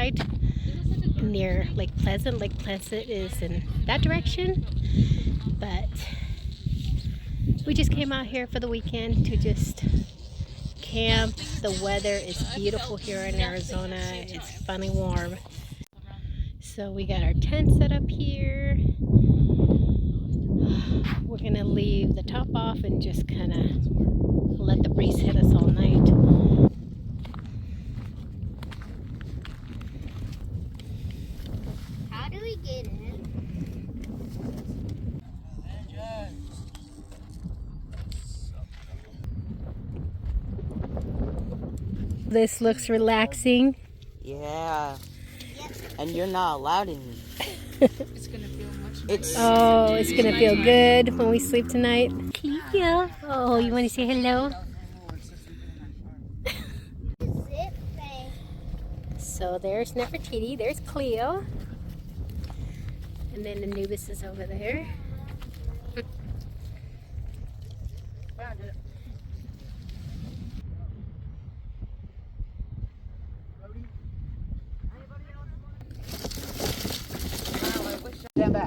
side near Lake Pleasant. Lake Pleasant is in that direction, but we just came out here for the weekend to just camp. The weather is beautiful here in Arizona. It's finally warm. So we got our tent set up here. We're gonna leave the top off and just kind of let the breeze hit us all night. How do we get in? This looks relaxing. Yeah. And you're not allowed in. It's gonna feel much better. It's gonna feel good when we sleep tonight. Cleo. Oh, you want to say hello? So there's Nefertiti, there's Cleo. And then Anubis is over there.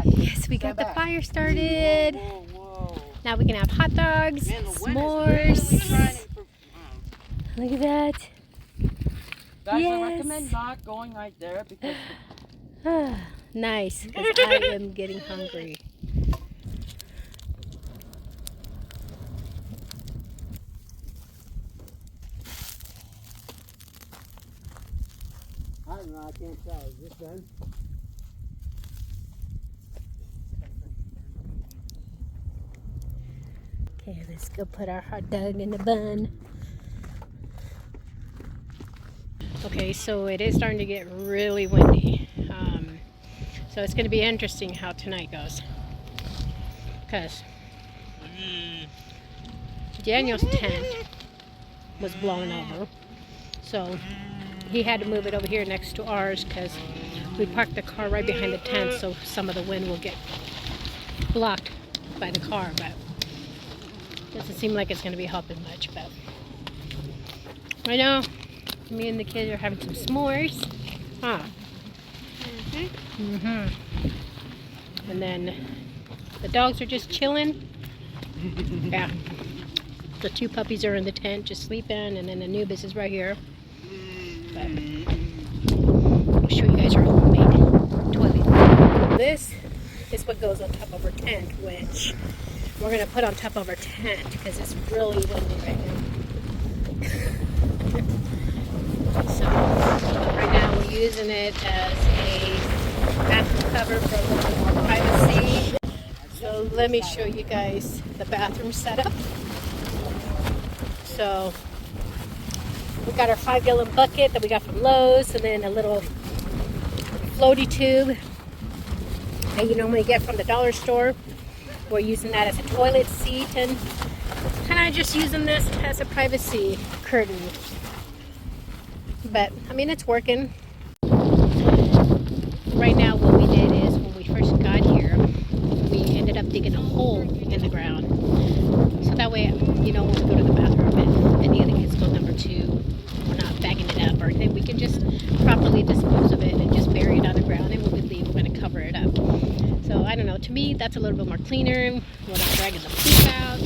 Yes, we got the fire started. Now we can have hot dogs, s'mores. Look at that. Guys, Yes. I recommend not going right there because Nice, because I am getting hungry. I don't know, I can't tell. Is this done? Okay, let's go put our hot dog in the bun. Okay, so it is starting to get really windy. So it's going to be interesting how tonight goes. Because Daniel's tent was blown over. So he had to move it over here next to ours because we parked the car right behind the tent, so some of the wind will get blocked by the car. But doesn't seem like it's going to be helping much. But right now, me and the kids are having some s'mores. Huh. And then the dogs are just chilling. Yeah. The two puppies are in the tent just sleeping, and then Anubis is right here. But I'll show you guys our homemade toilet. This is what goes on top of our tent, which we're going to put on top of our tent because it's really windy right now. So right now we're using it as a bathroom cover for a little more privacy. So let me show you guys the bathroom setup. So we got our 5-gallon bucket that we got from Lowe's, and then a little floaty tube that you normally get from the dollar store. We're using that as a toilet seat and kind of just using this as a privacy curtain. But I mean, it's working. Right now what we did is when we first got here, we ended up digging a hole in the ground. So that way, you know, when we go to the bathroom and any of the kids go number 2, we're not bagging it up or anything. We can just properly dispose of it and just bury it on the ground, and when we leave, we're going to cover it up. So I don't know, to me that's a little bit more cleaner. We're not dragging the poop out.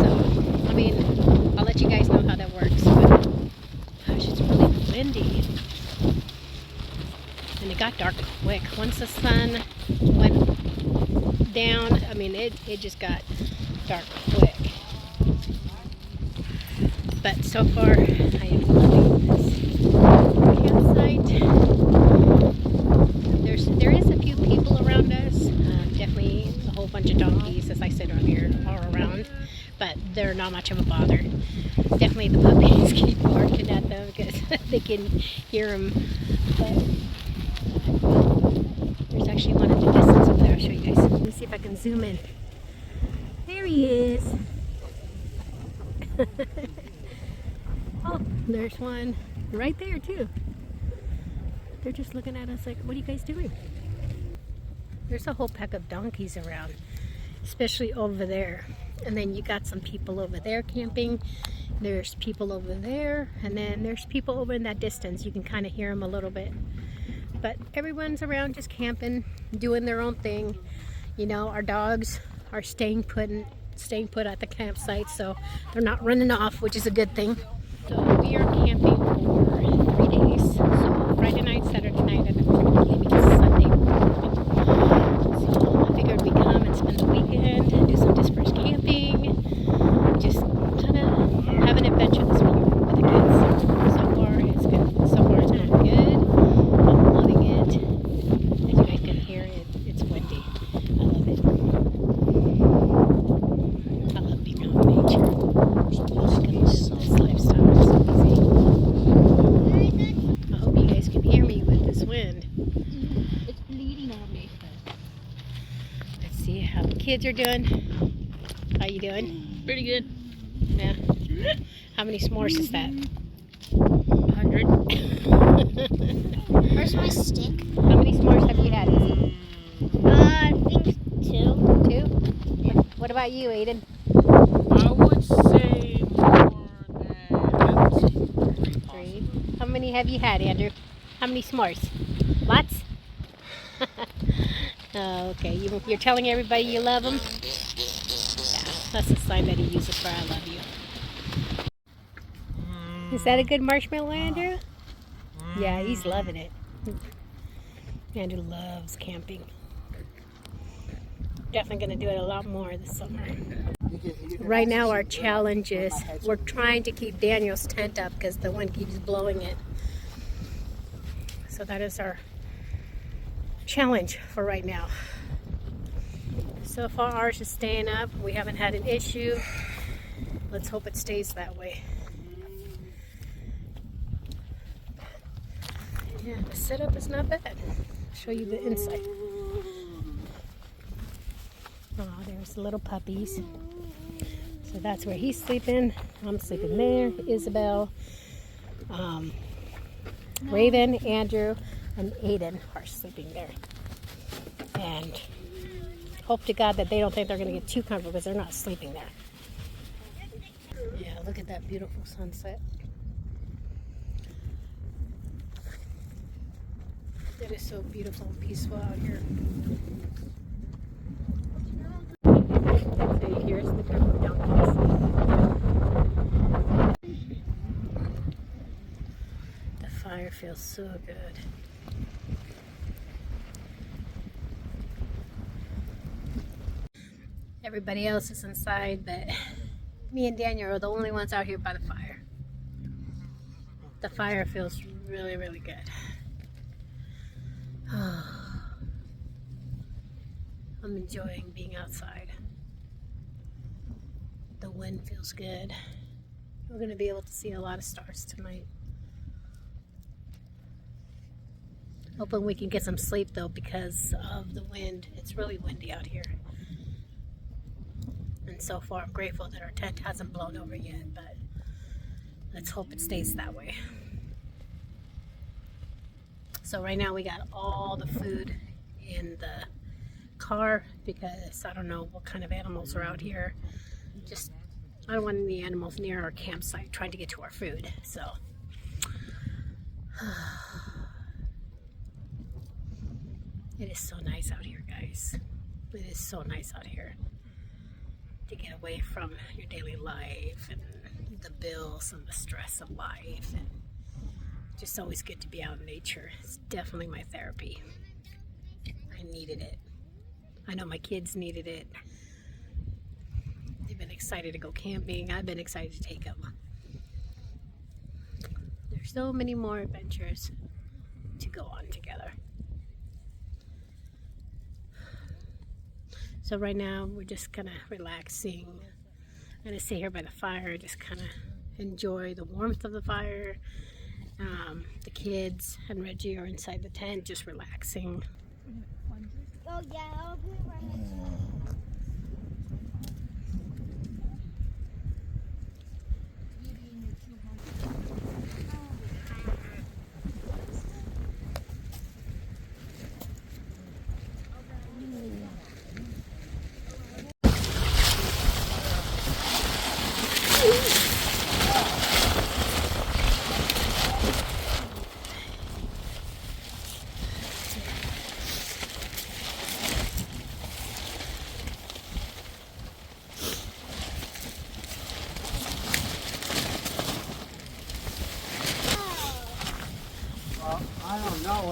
So, I mean, I'll let you guys know how that works. But gosh, it's really windy. And it got dark quick. Once the sun went down, I mean, it just got dark quick. But so far, I am loving this campsite. There is a few people around us. Definitely a whole bunch of donkeys, as I said earlier, all around. But they're not much of a bother. Definitely the puppies keep barking at them because they can hear them. But there's actually one in the distance over there. I'll show you guys. Let me see if I can zoom in. There he is. Oh, there's one right there too. They're just looking at us like, what are you guys doing? There's a whole pack of donkeys around, especially over there. And then you got some people over there camping. There's people over there, and then there's people over in that distance. You can kind of hear them a little bit. But everyone's around just camping, doing their own thing. You know, our dogs are staying put at the campsite, so they're not running off, which is a good thing. So we are camping for 3 days. So Friday night, Saturday night, and then we're going to be leaving Sunday morning. So I figured we'd come and spend the weekend and do some dispersed camping. Just kind of have an adventure this week with the kids. So far it's good. So far it's been good. I'm loving it. As you guys can hear, it's windy. I love it. I love being out in nature. I can live this lifestyle. It's so easy. I hope you guys can hear me with this wind. It's bleeding on me. Let's see how the kids are doing. How you doing? Pretty good. Yeah. How many s'mores is that? 100. Where's my stick? How many s'mores have you had, Izzy? I think 2. 2? What about you, Aiden? I would say more than 3. How many have you had, Andrew? How many s'mores? Lots? Oh, okay. You're telling everybody you love them? Yeah, that's a sign that he uses for I love you. Is that a good marshmallow, Andrew? Yeah, he's loving it. Andrew loves camping. Definitely going to do it a lot more this summer. Right now our challenge is we're trying to keep Daniel's tent up because the wind keeps blowing it. So that is our challenge for right now. So far ours is staying up. We haven't had an issue. Let's hope it stays that way. Yeah, the setup is not bad. I'll show you the inside. Oh, there's the little puppies. So that's where he's sleeping. I'm sleeping there. Isabel, Raven, Andrew, and Aiden are sleeping there. And hope to God that they don't think they're going to get too comfortable because they're not sleeping there. Yeah, look at that beautiful sunset. It is so beautiful and peaceful out here. So here's the couple donkeys. The fire feels so good. Everybody else is inside, but me and Daniel are the only ones out here by the fire. The fire feels really, really good. I'm enjoying being outside. The wind feels good. We're going to be able to see a lot of stars tonight. Hoping we can get some sleep though because of the wind. It's really windy out here. And so far I'm grateful that our tent hasn't blown over yet, but let's hope it stays that way. So right now we got all the food in the car because I don't know what kind of animals are out here. Just, I don't want any animals near our campsite trying to get to our food. So, it is so nice out here, guys. It is so nice out here to get away from your daily life and the bills and the stress of life. And just always good to be out in nature. It's definitely my therapy. I needed it. I know my kids needed it. They've been excited to go camping. I've been excited to take them. There's so many more adventures to go on together. So right now we're just kind of relaxing. I'm going to sit here by the fire, just kind of enjoy the warmth of the fire. The kids and Reggie are inside the tent just relaxing. Oh yeah, I'll do it right next to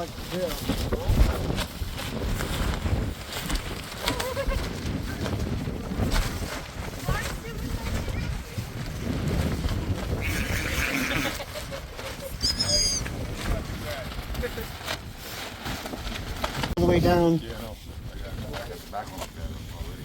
what to do. All the way down. Yeah, no. I got the back one already.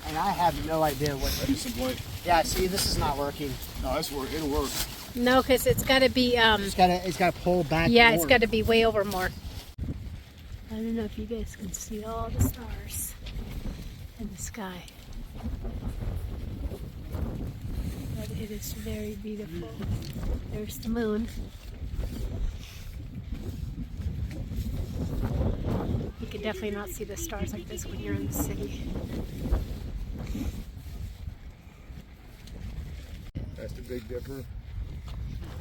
And I have no idea what. I need some blade. Yeah, see, this is not working. No, that's work. It'll work. No, because it's got to be, It's gotta pull back. yeah, more. it's got to be way over more. I don't know if you guys can see all the stars in the sky. But it is very beautiful. There's the moon. You can definitely not see the stars like this when you're in the city. That's the Big Dipper.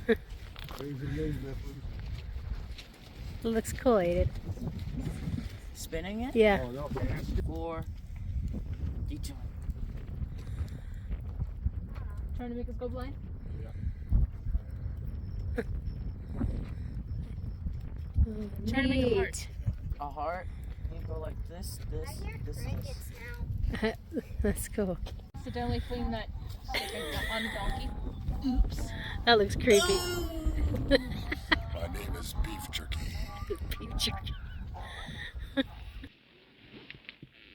There's the Big Dipper. It looks cool, ain't it? Spinning it? Yeah. Oh, no, man. For detour. Trying to make us go blind? Trying to make a heart. A heart. You go like this, this, I hear this, crickets this. now. That's cool. Accidentally fling that stick on the donkey. Oops. That looks creepy. My name is Beef Jerky.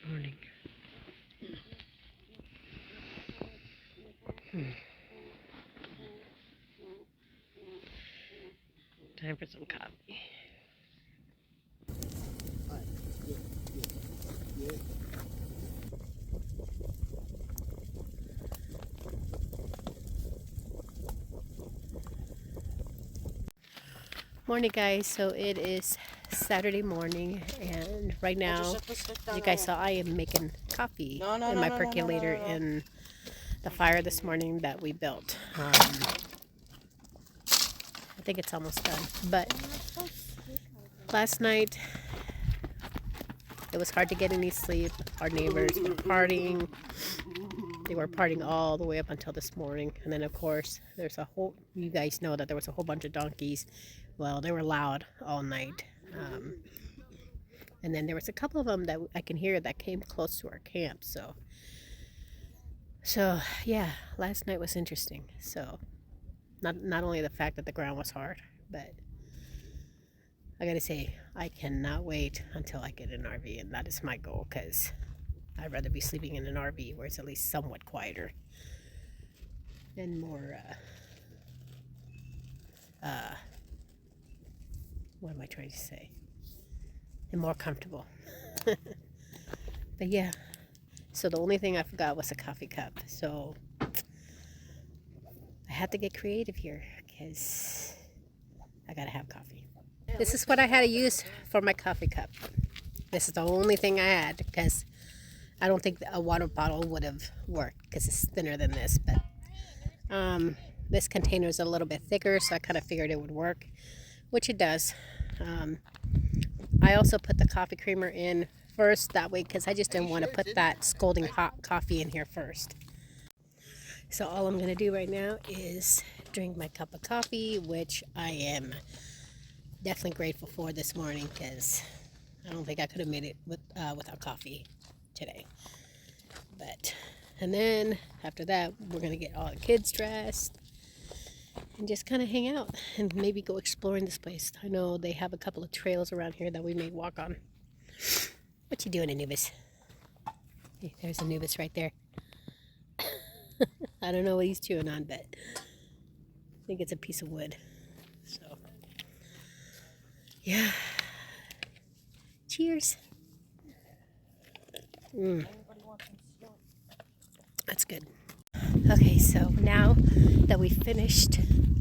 Morning. Time for some coffee. Morning, guys. So it is Saturday morning, and right now, Just set the stick down you guys there. saw I am making coffee No, no, in no, my no, no, percolator no, no, no. in the fire this morning that we built. I think it's almost done, but last night it was hard to get any sleep. Our neighbors were partying. They were partying all the way up until this morning. And then, of course, there's a whole, you guys know that there was a whole bunch of donkeys. Well, they were loud all night. And then there was a couple of them that I can hear that came close to our camp. So yeah, last night was interesting. So not only the fact that the ground was hard, but I gotta say, I cannot wait until I get an RV, and that is my goal, because I'd rather be sleeping in an RV where it's at least somewhat quieter and more, what am I trying to say? And more comfortable. But yeah, so the only thing I forgot was a coffee cup. So I had to get creative here because I gotta have coffee. This is what I had to use for my coffee cup. This is the only thing I had because I don't think a water bottle would have worked because it's thinner than this. But this container is a little bit thicker, so I kind of figured it would work, which it does. I also put the coffee creamer in first that way because I just didn't want to put that scalding hot coffee in here first. So all I'm going to do right now is drink my cup of coffee, which I am definitely grateful for this morning because I don't think I could have made it without coffee today. But, and then after that, we're going to get all the kids dressed and just kind of hang out and maybe go exploring this place. I know they have a couple of trails around here that we may walk on. What you doing, Anubis? Hey, there's Anubis right there. I don't know what he's chewing on, but I think it's a piece of wood. So, yeah. Cheers. That's good. Okay, so now that we finished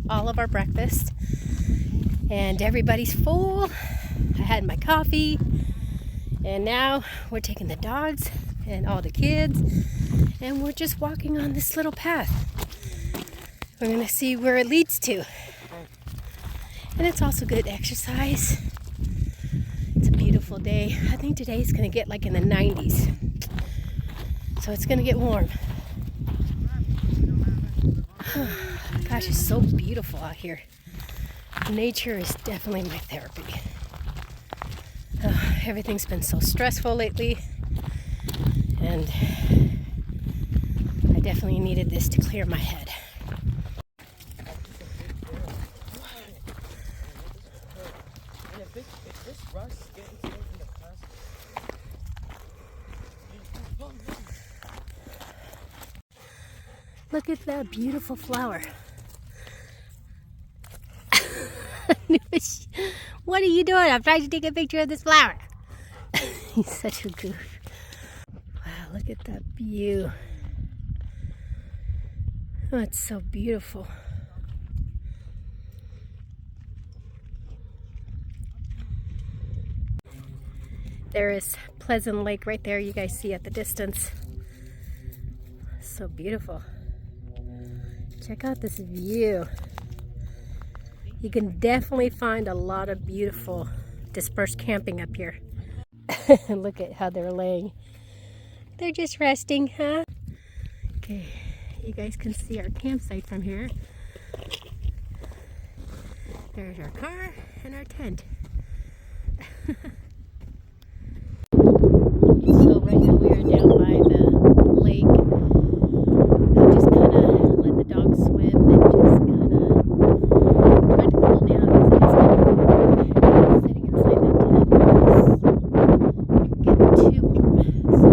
all of our breakfast and everybody's full, I had my coffee, and now we're taking the dogs and all the kids, and we're just walking on this little path. We're gonna see where it leads to. And it's also good exercise. It's a beautiful day. I think today's gonna get like in the 90s. So it's gonna get warm. Gosh, it's so beautiful out here. Nature is definitely my therapy. Everything's been so stressful lately, and I definitely needed this to clear my head. Look at that beautiful flower. What are you doing? I'm trying to take a picture of this flower. He's such a goof. Wow, look at that view. Oh, it's so beautiful. There is Pleasant Lake right there, you guys see at the distance. So beautiful. Check out this view. You can definitely find a lot of beautiful dispersed camping up here. Look at how they're laying. They're just resting, huh? Okay, you guys can see our campsite from here. There's our car and our tent. So right now we are down by the lake. I just kind of let the dogs swim and just kind of tried to cool down because it is kind of warm. Sitting inside that tent was getting too warm. So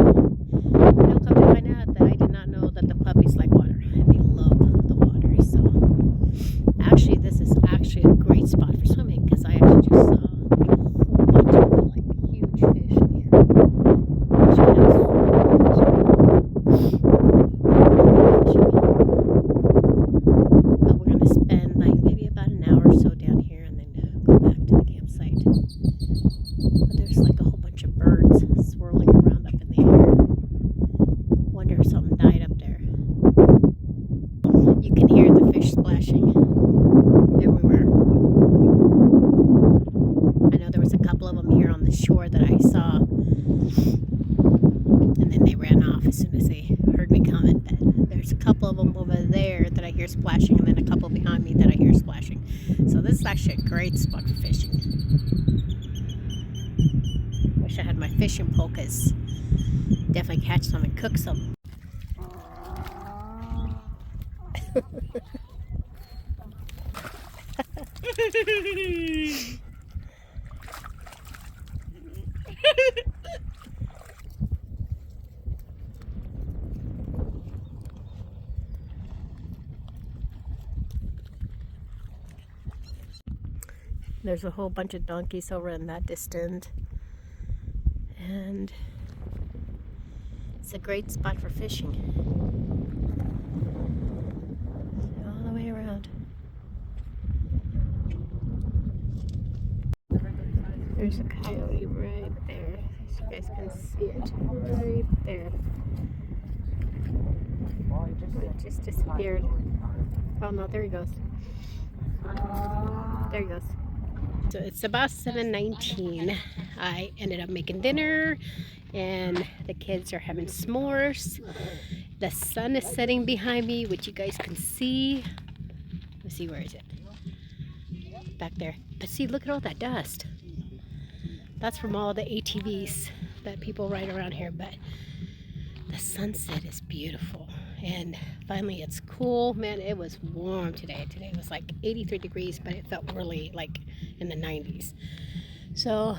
now come to find out that I did not know that the puppies like water and they love the water. So actually this is actually a great spot for swimming because I actually just saw a whole bunch of like huge fish in here. But we're gonna spend like maybe about an hour or so down here and then go back to the campsite. But there's like a whole bunch of birds swirling around up in the air. Wonder if something died up there. You can hear the fish splashing everywhere. I know there was a couple of them here on the shore that I saw. And then they ran off as soon as they heard me coming. But there's a couple of them over there that I hear splashing, and then a couple behind me that I hear splashing. So this is actually a great spot for fishing. Wish I had my fishing pole, because definitely catch some and cook some. There's a whole bunch of donkeys over in that distance, and it's a great spot for fishing. All the way around. There's a coyote right there. So you guys can see it right there. It just disappeared. Oh no, there he goes. There he goes. So it's about 7:19. I ended up making dinner and the kids are having s'mores. The sun is setting behind me, which you guys can see. Let's see, where is it? Back there. But see, look at all that dust. That's from all the ATVs that people ride around here. But the sunset is beautiful. And finally it's cool. Man, it was warm today. Today was like 83 degrees, but it felt really like in the 90s. So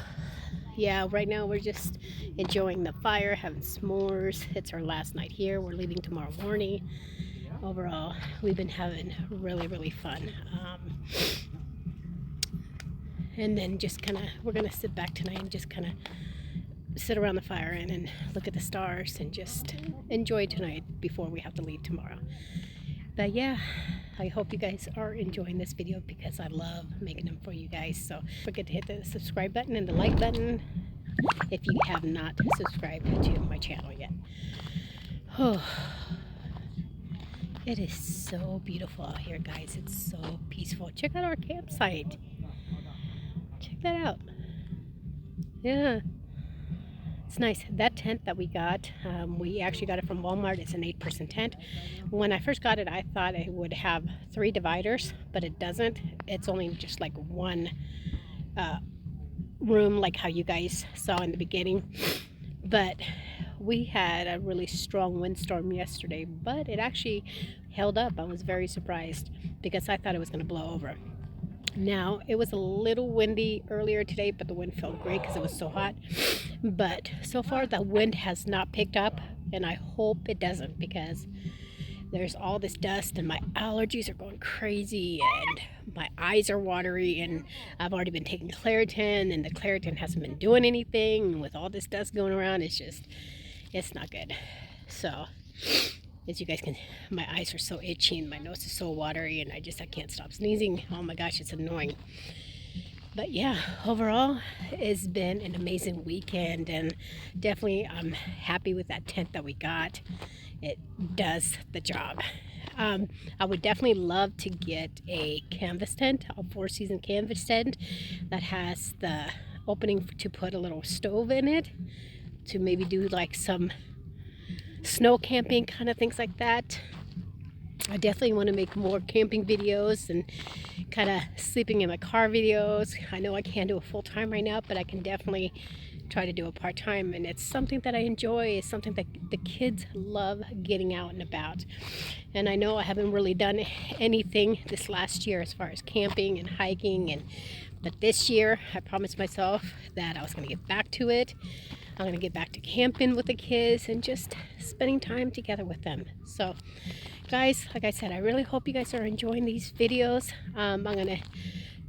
yeah, right now we're just enjoying the fire, having s'mores. It's our last night here. We're leaving tomorrow morning. Overall, we've been having really fun. And then just kind of, we're gonna sit back tonight and just kind of sit around the fire and look at the stars and just enjoy tonight before we have to leave tomorrow. But yeah, I hope you guys are enjoying this video because I love making them for you guys. So don't forget to hit the subscribe button and the like button if you have not subscribed to my channel yet. Oh, it is so beautiful out here, guys. It's so peaceful. Check out our campsite. Check that out. Yeah. It's nice. That tent that we got, we actually got it from Walmart. It's an 8-person tent. When I first got it, I thought it would have 3 dividers, but it doesn't. It's only just like one room, like how you guys saw in the beginning. But we had a really strong windstorm yesterday, but it actually held up. I was very surprised because I thought it was going to blow over. Now, it was a little windy earlier today, but the wind felt great because it was so hot. But so far, the wind has not picked up, and I hope it doesn't, because there's all this dust and my allergies are going crazy and my eyes are watery, and I've already been taking Claritin, and the Claritin hasn't been doing anything. And with all this dust going around, it's not good. So as you guys can, my eyes are so itchy and my nose is so watery, and I can't stop sneezing. Oh my gosh, it's annoying. But yeah, overall, it's been an amazing weekend, and definitely I'm happy with that tent that we got. It does the job. I would definitely love to get a canvas tent, a 4-season canvas tent that has the opening to put a little stove in it, to maybe do like some snow camping kind of things like that. I definitely want to make more camping videos and kind of sleeping in my car videos. I know I can't do a full-time right now, but I can definitely try to do a part-time, and it's something that I enjoy. It's something that the kids love getting out and about. And I know I haven't really done anything this last year as far as camping and hiking, but this year I promised myself that I was going to get back to it. I'm going to get back to camping with the kids and just spending time together with them. So guys, like I said, I really hope you guys are enjoying these videos. I'm going to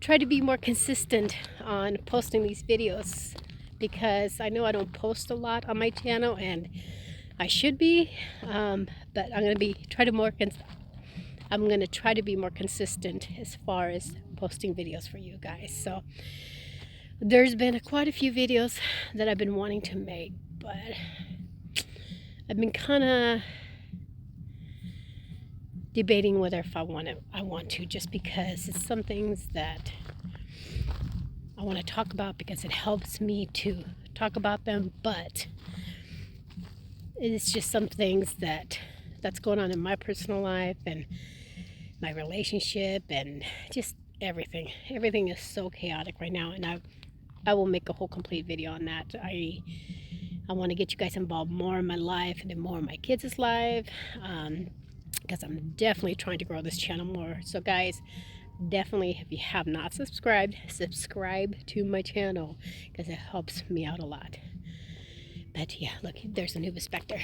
try to be more consistent on posting these videos, because I know I don't post a lot on my channel, and I should be, but I'm going to try to be more consistent as far as posting videos for you guys. So there's been quite a few videos that I've been wanting to make, but I've been kind of debating whether if I want to, just because it's some things that I want to talk about because it helps me to talk about them, but it's just some things that's going on in my personal life and my relationship and just everything. Everything is so chaotic right now, and I will make a whole complete video on that. I want to get you guys involved more in my life and in more of my kids' life, because I'm definitely trying to grow this channel more. So guys, definitely, if you have not subscribed, subscribe to my channel, because it helps me out a lot. But yeah, look, there's a Nubis back there.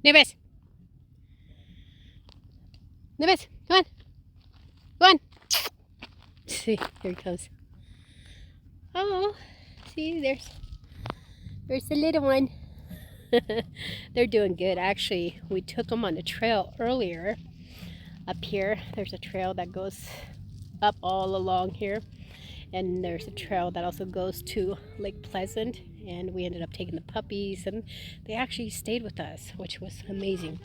Nubis! Nubis, come on! Come on! See, here he comes. Oh, see, there's the little one. They're doing good. Actually, we took them on the trail earlier. Up here, there's a trail that goes up all along here, and there's a trail that also goes to Lake Pleasant, and we ended up taking the puppies, and they actually stayed with us, which was amazing.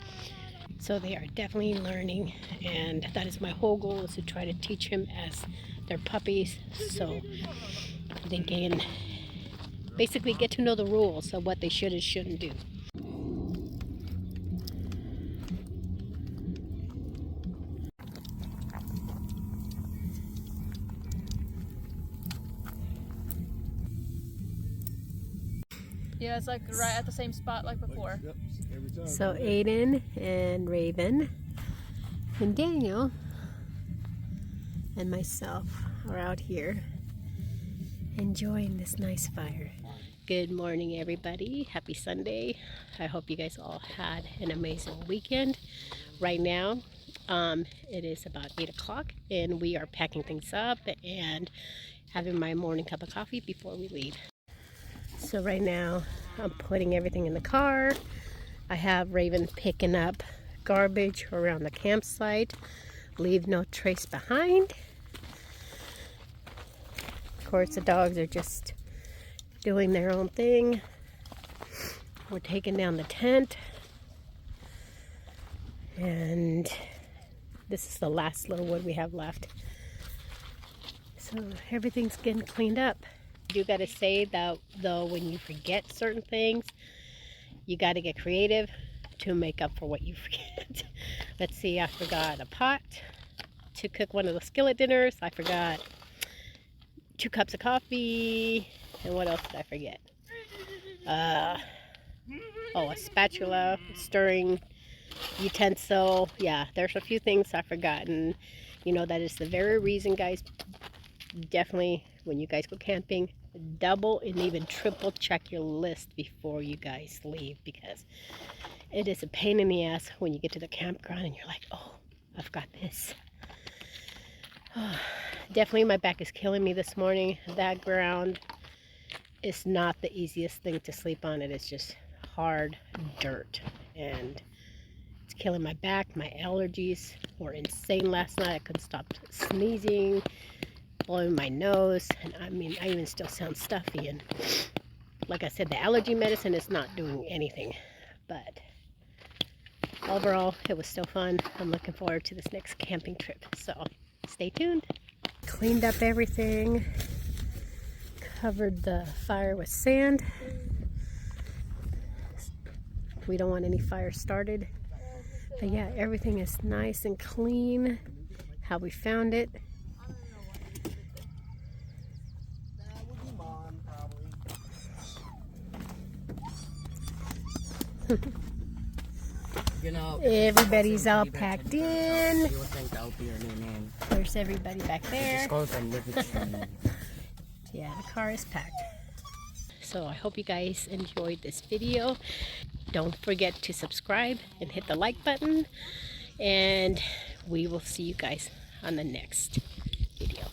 So they are definitely learning, and that is my whole goal, is to try to teach them as they're puppies, so they can basically get to know the rules of what they should and shouldn't do. Yeah, it's like right at the same spot like before. Yep, every time. So Aiden and Raven and Daniel and myself are out here enjoying this nice fire. Good morning, everybody. Happy Sunday. I hope you guys all had an amazing weekend. Right now, it is about 8 o'clock, and we are packing things up and having my morning cup of coffee before we leave. So right now, I'm putting everything in the car. I have Raven picking up garbage around the campsite. Leave no trace behind. Of course, the dogs are just doing their own thing. We're taking down the tent. And this is the last little wood we have left. So everything's getting cleaned up. You do gotta say that though, when you forget certain things, you gotta get creative to make up for what you forget. Let's see, I forgot a pot to cook one of the skillet dinners. I forgot 2 cups of coffee. And what else did I forget? Oh, a spatula, stirring utensil. Yeah, there's a few things I've forgotten. You know, that is the very reason, guys, definitely when you guys go camping, double and even triple check your list before you guys leave, because it is a pain in the ass when you get to the campground and you're like, oh, I've got this. Oh, definitely my back is killing me this morning. That ground is not the easiest thing to sleep on. It is just hard dirt, and it's killing my back. My allergies were insane last night. I couldn't stop sneezing, blowing my nose, and I mean, I even still sound stuffy. And like I said, the allergy medicine is not doing anything. But overall, it was still fun. I'm looking forward to this next camping trip, so stay tuned. Cleaned up everything, covered the fire with sand. We don't want any fire started. But yeah, everything is nice and clean, how we found it. That would be Mom, probably. You know, Everybody's all packed in. You will think that'll be your new name. There's everybody back there. Just goes and live with you. Yeah, the car is packed. So I hope you guys enjoyed this video. Don't forget to subscribe and hit the like button. And we will see you guys on the next video.